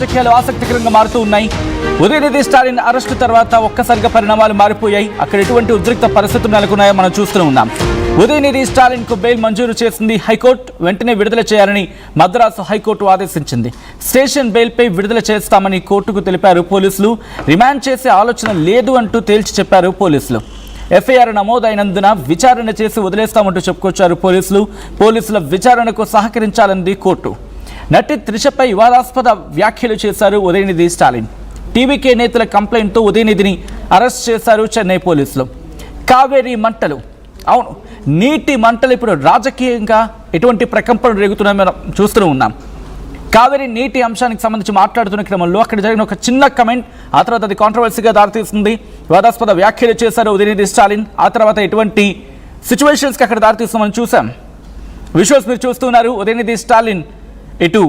రాజకీయాలు ఆసక్తికరంగా మారుతూ ఉన్నాయి. ఉదయనిధి స్టాలిన్ అరెస్టు తర్వాత ఒక్కసారిగా పరిణామాలు మారిపోయాయి. అక్కడ ఎటువంటి ఉద్రిక్త పరిస్థితులు నెలకొన్నాయో మనం చూస్తూ ఉన్నాం. ఉదయనిధి స్టాలిన్ కు బెయిల్ మంజూరు చేసింది హైకోర్టు. వెంటనే విడుదల చేయాలని మద్రాసు హైకోర్టు ఆదేశించింది. స్టేషన్ బెయిల్ పై విడుదల చేస్తామని కోర్టుకు తెలిపారు పోలీసులు. రిమాండ్ చేసే ఆలోచన లేదు అంటూ తేల్చి చెప్పారు పోలీసులు. ఎఫ్ఐఆర్ నమోదైనందున విచారణ చేసి వదిలేస్తామంటూ చెప్పుకొచ్చారు పోలీసులు. పోలీసుల విచారణకు సహకరించాలంది కోర్టు. నటి త్రిషపై వివాదాస్పద వ్యాఖ్యలు చేశారు ఉదయనిధి స్టాలిన్. టీవీకే నేతల కంప్లైంట్తో ఉదయనిధిని అరెస్ట్ చేశారు చెన్నై పోలీసులు. కావేరీ మంటలు, అవును, నీటి మంటలు ఇప్పుడు రాజకీయంగా ఎటువంటి ప్రకంపనలు రేగుతున్నాయో మనం చూస్తూ ఉన్నాం. కావేరీ నీటి అంశానికి సంబంధించి మాట్లాడుతున్న క్రమంలో అక్కడ జరిగిన ఒక చిన్న కమెంట్, ఆ తర్వాత అది కాంట్రవర్సీగా దారితీస్తుంది. వివాదాస్పద వ్యాఖ్యలు చేశారు ఉదయనిధి స్టాలిన్. ఆ తర్వాత ఎటువంటి సిచ్యువేషన్స్కి అక్కడ దారితీస్తుందని చూసాం. విజువల్స్ మీరు చూస్తున్నారు. ఉదయనిధి స్టాలిన్ ఇటు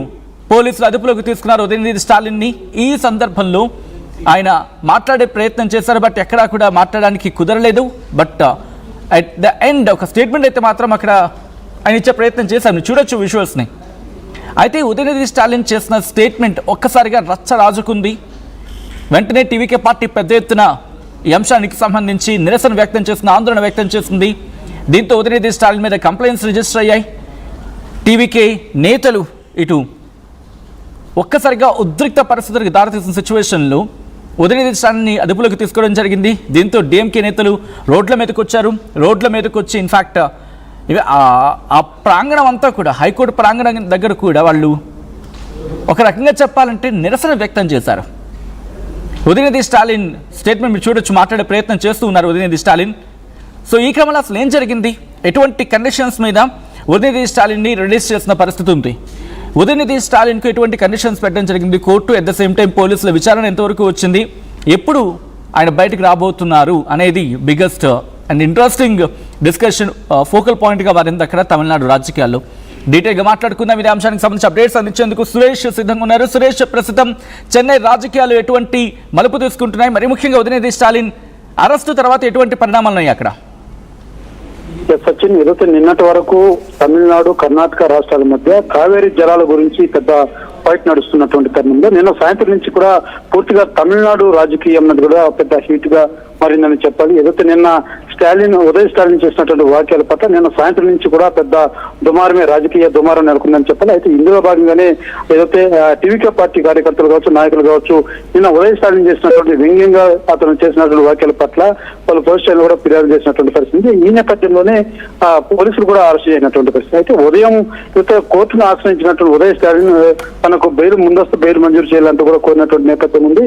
పోలీసులు అదుపులోకి తీసుకున్నారు ఉదయనిధి స్టాలిన్ని. ఈ సందర్భంలో ఆయన మాట్లాడే ప్రయత్నం చేశారు, బట్ ఎక్కడా కూడా మాట్లాడడానికి కుదరలేదు. బట్ అట్ ద ఎండ్ ఒక స్టేట్మెంట్ అయితే మాత్రం అక్కడ ఆయన ఇచ్చే ప్రయత్నం చేశారు. చూడొచ్చు విజువల్స్ని. అయితే ఉదయనిధి స్టాలిన్ చేసిన స్టేట్మెంట్ ఒక్కసారిగా రచ్చ రాజుకుంది. వెంటనే టీవీకే పార్టీ పెద్ద ఎత్తున ఈ అంశానికి సంబంధించి నిరసన వ్యక్తం చేసింది, ఆందోళన వ్యక్తం చేసింది. దీంతో ఉదయనిధి స్టాలిన్ మీద కంప్లైంట్స్ రిజిస్టర్ అయ్యాయి. టీవీకే నేతలు ఇటు ఒక్కసారిగా ఉద్రిక్త పరిస్థితులకు దారితీసిన సిచ్యువేషన్లో ఉదయనిధి స్టాలిన్ని అదుపులోకి తీసుకోవడం జరిగింది. దీంతో డిఎంకే నేతలు రోడ్ల మీదకి వచ్చారు. రోడ్ల మీదకి వచ్చి ఇన్ఫ్యాక్ట్ ఆ ప్రాంగణం అంతా కూడా, హైకోర్టు ప్రాంగణం దగ్గర కూడా వాళ్ళు ఒక రకంగా చెప్పాలంటే నిరసన వ్యక్తం చేశారు. ఉదయనిధి స్టాలిన్ స్టేట్మెంట్ మీరు చూడొచ్చు, మాట్లాడే ప్రయత్నం చేస్తూ ఉన్నారు ఉదయనిధి స్టాలిన్. సో ఈ క్రమంలో అసలు ఏం జరిగింది, ఎటువంటి కండిషన్స్ మీద ఉదయనిధి స్టాలిన్ని రిలీజ్ చేసిన పరిస్థితి ఉంది. ఉదయనిధి స్టాలిన్కు ఎటువంటి కండిషన్స్ పెట్టడం జరిగింది court. At the same time పోలీసుల విచారణ ఎంతవరకు వచ్చింది, ఎప్పుడు ఆయన బయటకు రాబోతున్నారు అనేది biggest and interesting discussion focal పాయింట్గా మారింది అక్కడ తమిళనాడు రాజకీయాల్లో. డీటెయిల్గా మాట్లాడుకుందాం. ఇదే అంశానికి సంబంధించి అప్డేట్స్ అందించేందుకు సురేష్ సిద్ధంగా ఉన్నారు. సురేష్, ప్రస్తుతం చెన్నై రాజకీయాలు ఎటువంటి మలుపు తీసుకుంటున్నాయి, మరి ముఖ్యంగా ఉదయనిధి స్టాలిన్ అరెస్టు తర్వాత ఎటువంటి పరిణామాలు ఉన్నాయి అక్కడ? సచిన్, ఏదైతే నిన్నటి వరకు తమిళనాడు, కర్ణాటక రాష్ట్రాల మధ్య కావేరీ జలాల గురించి పెద్ద ఫైట్ నడుస్తున్నటువంటి తరుణంలో నిన్న సాయంత్రం నుంచి కూడా పూర్తిగా తమిళనాడు రాజకీయం అన్నది కూడా పెద్ద హీట్ గా మారిందని చెప్పాలి. ఏదైతే నిన్న ఉదయ్ స్టాలిన్ చేసినటువంటి వ్యాఖ్యల పట్ల నిన్న సాయంత్రం నుంచి కూడా పెద్ద దుమారమే, రాజకీయ దుమారం నెలకొందని చెప్పాలి. అయితే ఇందులో భాగంగానే ఏదైతే టీవీకే పార్టీ కార్యకర్తలు కావచ్చు, నాయకులు కావచ్చు, నిన్న ఉదయ్ స్టాలిన్ చేసినటువంటి వ్యంగ్యంగా అతను చేసినటువంటి వ్యాఖ్యల పట్ల వాళ్ళు పోలీస్ స్టేషన్ కూడా ఫిర్యాదు చేసినటువంటి పరిస్థితి. ఈ నేపథ్యంలోనే పోలీసులు కూడా అరెస్ట్ చేసినటువంటి పరిస్థితి. అయితే ఉదయం కోర్టును ఆశ్రయించినటువంటి ఉదయ్ స్టాలిన్ తనకు ముందస్తు బెయిల్ మంజూరు చేయాలంటూ కూడా కోరినటువంటి నేపథ్యం ఉంది.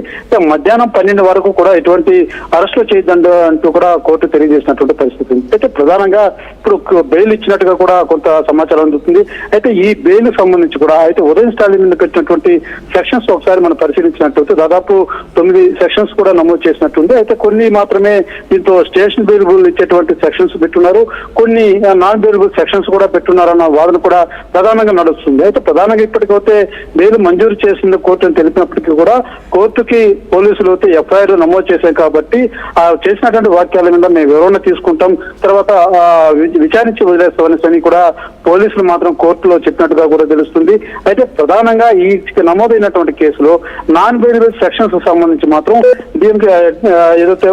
మధ్యాహ్నం 12 వరకు కూడా ఎటువంటి అరెస్టులు చేయదండి అంటూ కూడా కోర్టు తెలియజేసినటువంటి పరిస్థితి ఉంది. అయితే ప్రధానంగా ఇప్పుడు బెయిల్ ఇచ్చినట్టుగా కూడా కొంత సమాచారం అందుతుంది. అయితే ఈ బెయిల్ సంబంధించి కూడా అయితే ఉదయ్ స్టాలిన్ మీద పెట్టినటువంటి సెక్షన్స్ ఒకసారి మనం పరిశీలించినట్టు దాదాపు 9 సెక్షన్స్ కూడా నమోదు చేసినట్టుంది. అయితే కొన్ని మాత్రమే దీంతో స్టేషన్ బెయిలబుల్ ఇచ్చేటువంటి సెక్షన్స్ పెట్టున్నారు, కొన్ని నాన్ బెయిలబుల్ సెక్షన్స్ కూడా పెట్టున్నారన్న వాదన కూడా ప్రధానంగా నడుస్తుంది. అయితే ప్రధానంగా ఇప్పటికైతే బెయిల్ మంజూరు చేసింది కోర్టు అని తెలిపినప్పటికీ కూడా కోర్టుకి పోలీసులు అయితే ఎఫ్ఐఆర్ నమోదు చేశారు కాబట్టి చేసినటువంటి వాక్యాల మీద మేము వివరణ తీసుకుంటాం, తర్వాత విచారించి వదిలేస్తామని కూడా పోలీసులు మాత్రం కోర్టులో చెప్పినట్టుగా కూడా తెలుస్తుంది. అయితే ప్రధానంగా ఈ నమోదైనటువంటి కేసులో నాన్ బెయిలబుల్ సెక్షన్స్ సంబంధించి మాత్రం దీనికి ఏదైతే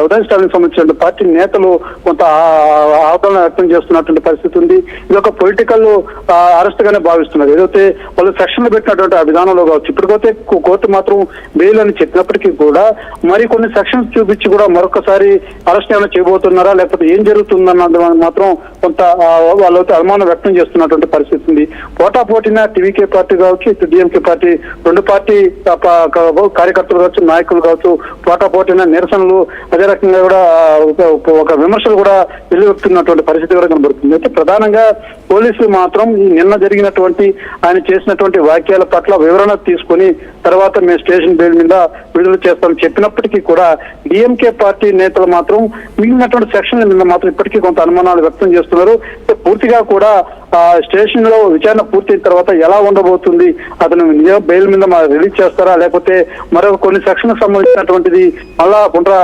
ఉదయ్ స్టాలిన్ సంబంధించిన పార్టీ నేతలు కొంత ఆందోళన వ్యక్తం చేస్తున్నటువంటి పరిస్థితి ఉంది. ఇది ఒక పొలిటికల్ అరెస్ట్ గానే భావిస్తున్నారు. ఏదైతే వాళ్ళు సెక్షన్లు పెట్టినటువంటి ఆ విధానంలో కావచ్చు, ఇప్పటికైతే కోర్టు మాత్రం బెయిల్ అని చెప్పినప్పటికీ కూడా మరి కొన్ని సెక్షన్స్ చూపించి కూడా మరొకసారి అరెస్ట్ ఏమైనా చేయబోతున్నారా, లేకపోతే ఏం జరుగుతుందన్నది మాత్రం కొంత వాళ్ళైతే అనుమానం వ్యక్తం చేస్తున్నటువంటి పరిస్థితి ఉంది. పోటాపోటీన టీవీకే పార్టీ కావచ్చు, ఇటు డిఎంకే పార్టీ, రెండు పార్టీ కార్యకర్తలు కావచ్చు, నాయకులు కావచ్చు, పోటాపోటీన నిరసనలు, అదే రకంగా కూడా ఒక విమర్శలు కూడా వెల్లువెత్తున్నటువంటి పరిస్థితి కూడా కనబడుతుంది. అయితే ప్రధానంగా పోలీసులు మాత్రం నిన్న జరిగినటువంటి ఆయన చేసినటువంటి వ్యాఖ్యల పట్ల వివరణ తీసుకుని తర్వాత మేము స్టేషన్ బెయిల్ మీద విడుదల చేస్తామని చెప్పినప్పటికీ కూడా డిఎంకే పార్టీ నేతలు మాత్రం మిగిలినటువంటి సెక్షన్ల మీద మాత్రం ఇప్పటికీ కొంత అనుమానాలు వ్యక్తం చేస్తున్నారు. పూర్తిగా కూడా స్టేషన్ లో విచారణ పూర్తయిన తర్వాత ఎలా ఉండబోతుంది, అతను బెయిల్ మీద రిలీజ్ చేస్తారా లేకపోతే మరో కొన్ని సెక్షన్ సంబంధించినటువంటిది మళ్ళా పునః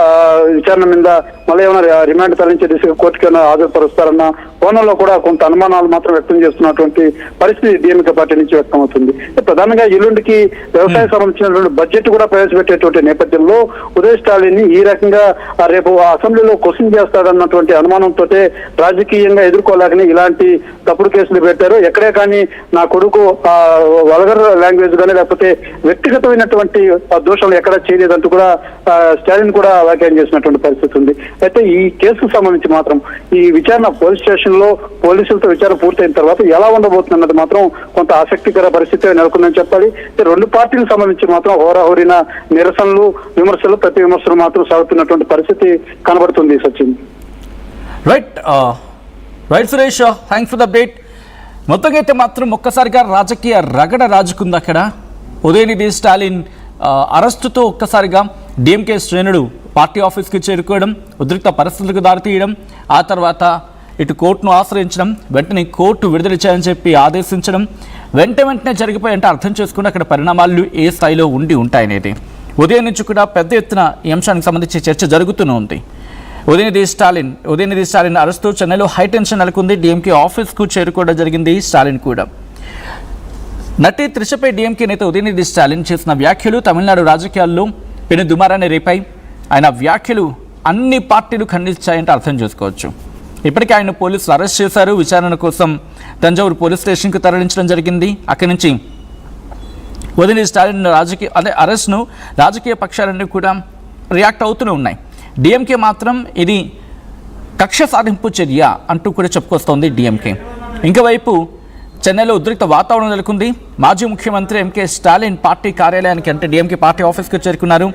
విచారణ మీద మళ్ళీ ఏమైనా రిమాండ్ తరలించే దిశగా కోర్టుకి హాజరుపరుస్తారన్న కోణంలో కూడా కొంత అనుమానాలు మాత్రం వ్యక్తం చేస్తున్నటువంటి పరిస్థితి డిఎంకే పార్టీ నుంచి వ్యక్తం అవుతుంది. ప్రధానంగా ఎల్లుండికి వ్యవసాయ సంబంధించినటువంటి బడ్జెట్ కూడా ప్రవేశపెట్టేటువంటి నేపథ్యంలో ఉదయ్ స్టాలిన్ ని ఈ రకంగా రేపు అసెంబ్లీలో క్వశ్చన్ చేస్తాడన్నటువంటి అనుమానంతో రాజకీయంగా ఎదుర్కోలేకనే ఇలాంటి తప్పుడు కేసులు పెట్టారు. ఎక్కడే కానీ నా కొడుకు వల్గర్ లాంగ్వేజ్ కానీ లేకపోతే వ్యక్తిగతమైనటువంటి దోషాలు ఎక్కడా చేయలేదంటూ కూడా స్టాలిన్ కూడా వ్యాఖ్యానం చేసినటువంటి పరిస్థితి ఉంది. అయితే ఈ కేసుకు సంబంధించి మాత్రం ఈ విచారణ పోలీస్ స్టేషన్ లో పోలీసులతో విచారణ పూర్తయిన తర్వాత ఎలా ఉండబోతుంది అన్నది మాత్రం కొంత ఆసక్తికర పరిస్థితి నెలకొందని చెప్పాలి. రెండు పార్టీలకు సంబంధించి మాత్రం హోరాహోరిన నిరసనలు విమర్శలు ప్రతి విమర్శలు మాత్రం సాగుతున్నటువంటి పరిస్థితి కనబడుతుంది. Sachin right Suresh, thanks for the update. మొత్తంగా అయితే మాత్రం ఒక్కసారిగా రాజకీయ రగడ రాజుకుంది అక్కడ. ఉదయనిధి స్టాలిన్ అరెస్టుతో ఒక్కసారిగా డిఎంకే శ్రేణుడు పార్టీ ఆఫీస్కి చేరుకోవడం, ఉద్రిక్త పరిస్థితులకు దారితీయడం, ఆ తర్వాత ఇటు కోర్టును ఆశ్రయించడం, వెంటనే కోర్టు విడుదల చేయని చెప్పి ఆదేశించడం, వెంటనే జరిగిపోయి అర్థం చేసుకుని అక్కడ పరిణామాలు ఏ స్థాయిలో ఉంటాయనేది ఉదయం నుంచి కూడా పెద్ద ఎత్తున ఈ అంశానికి సంబంధించి చర్చ జరుగుతూనే ఉంది. ఉదయనిధి స్టాలిన్ అరెస్టు చెన్నైలో హై టెన్షన్ నెలకొంది. డిఎంకే ఆఫీస్కు చేరుకోవడం జరిగింది. స్టాలిన్ కూడా నటి త్రిషపై డిఎంకే నేత ఉదయనిధి స్టాలిన్ చేసిన వ్యాఖ్యలు తమిళనాడు రాజకీయాల్లో పెను దుమారాన్ని రేపాయి. ఆయన వ్యాఖ్యలు అన్ని పార్టీలు ఖండించాయంటే అర్థం చేసుకోవచ్చు. ఇప్పటికే ఆయన పోలీసులు అరెస్ట్ చేశారు. విచారణ కోసం తంజావూరు పోలీస్ స్టేషన్కు తరలించడం జరిగింది. అక్కడి నుంచి ఉదయనిధి స్టాలిన్ అరెస్ట్ను రాజకీయ పక్షాలన్నీ కూడా రియాక్ట్ అవుతూనే ఉన్నాయి. డిఎంకే మాత్రం ఇది కక్ష సాధింపు చర్య అంటూ కూడా చెప్పుకొస్తోంది డిఎంకే. ఇంకోవైపు చెన్నైలో ఉద్రిక్త వాతావరణం నెలకొంది. మాజీ ముఖ్యమంత్రి ఎంకే స్టాలిన్ పార్టీ కార్యాలయానికి అంటే డిఎంకే పార్టీ ఆఫీస్కి చేరుకున్నారు.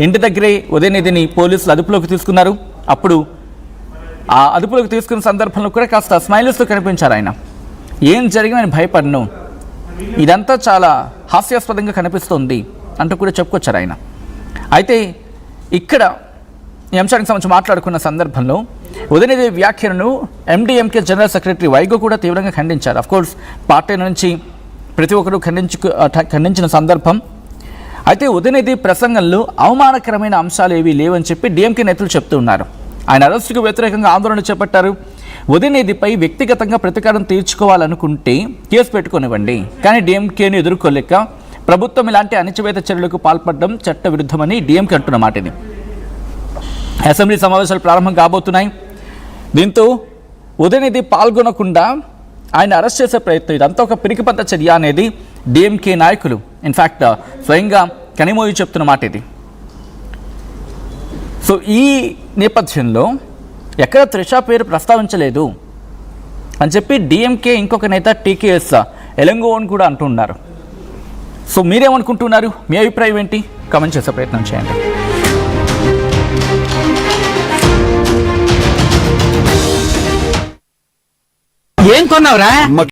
ఇంటి దగ్గరే ఉదయనిధిని పోలీసులు అదుపులోకి తీసుకున్నారు. అప్పుడు ఆ అదుపులోకి తీసుకున్న సందర్భంలో కూడా కాస్త స్మైల్స్తో కనిపించారు ఆయన. ఏం జరిగినా ఆయన భయపడను, ఇదంతా చాలా హాస్యాస్పదంగా కనిపిస్తోంది అంటూ కూడా చెప్పుకొచ్చారు ఆయన. అయితే ఇక్కడ ఈ అంశానికి సంబంధించి మాట్లాడుకున్న సందర్భంలో ఉదయనిధి వ్యాఖ్యలను ఎండిఎంకే జనరల్ సెక్రటరీ వైగో కూడా తీవ్రంగా ఖండించారు. అఫ్కోర్స్ పార్టీ నుంచి ప్రతి ఒక్కరూ ఖండించిన సందర్భం. అయితే ఉదయనిధి ప్రసంగంలో అవమానకరమైన అంశాలు ఏవీ లేవని చెప్పి డిఎంకే నేతలు చెప్తూ ఉన్నారు. ఆయన అరెస్టుకు వ్యతిరేకంగా ఆందోళన చేపట్టారు. ఉదయనిధిపై వ్యక్తిగతంగా ప్రతీకారం తీర్చుకోవాలనుకుంటే కేసు పెట్టుకోనివ్వండి, కానీ డిఎంకేను ఎదుర్కోలేక ప్రభుత్వం ఇలాంటి అణచివేత చర్యలకు పాల్పడడం చట్ట విరుద్ధమని డిఎంకే అంటున్న మాట ఇది. అసెంబ్లీ సమావేశాలు ప్రారంభం కాబోతున్నాయి. దీంతో ఉదయనిధి పాల్గొనకుండా ఆయన అరెస్ట్ చేసే ప్రయత్నం, ఇదంతా ఒక పిరికిపంత చర్య అనేది డిఎంకే నాయకులు ఇన్ఫ్యాక్ట్ స్వయంగా కనిమోయి చెప్తున్న మాట ఇది. సో ఈ నేపథ్యంలో ఎక్కడ త్రిష పేరు ప్రస్తావించలేదు అని చెప్పి డిఎంకే ఇంకొక నేత టీకేఎస్ ఎలంగోన్ కూడా అంటున్నారు. సో మీరేమనుకుంటున్నారు? మీ అభిప్రాయం ఏంటి? కామెంట్ చేసే ప్రయత్నం చేయండి. ఏం కొన్నావురా?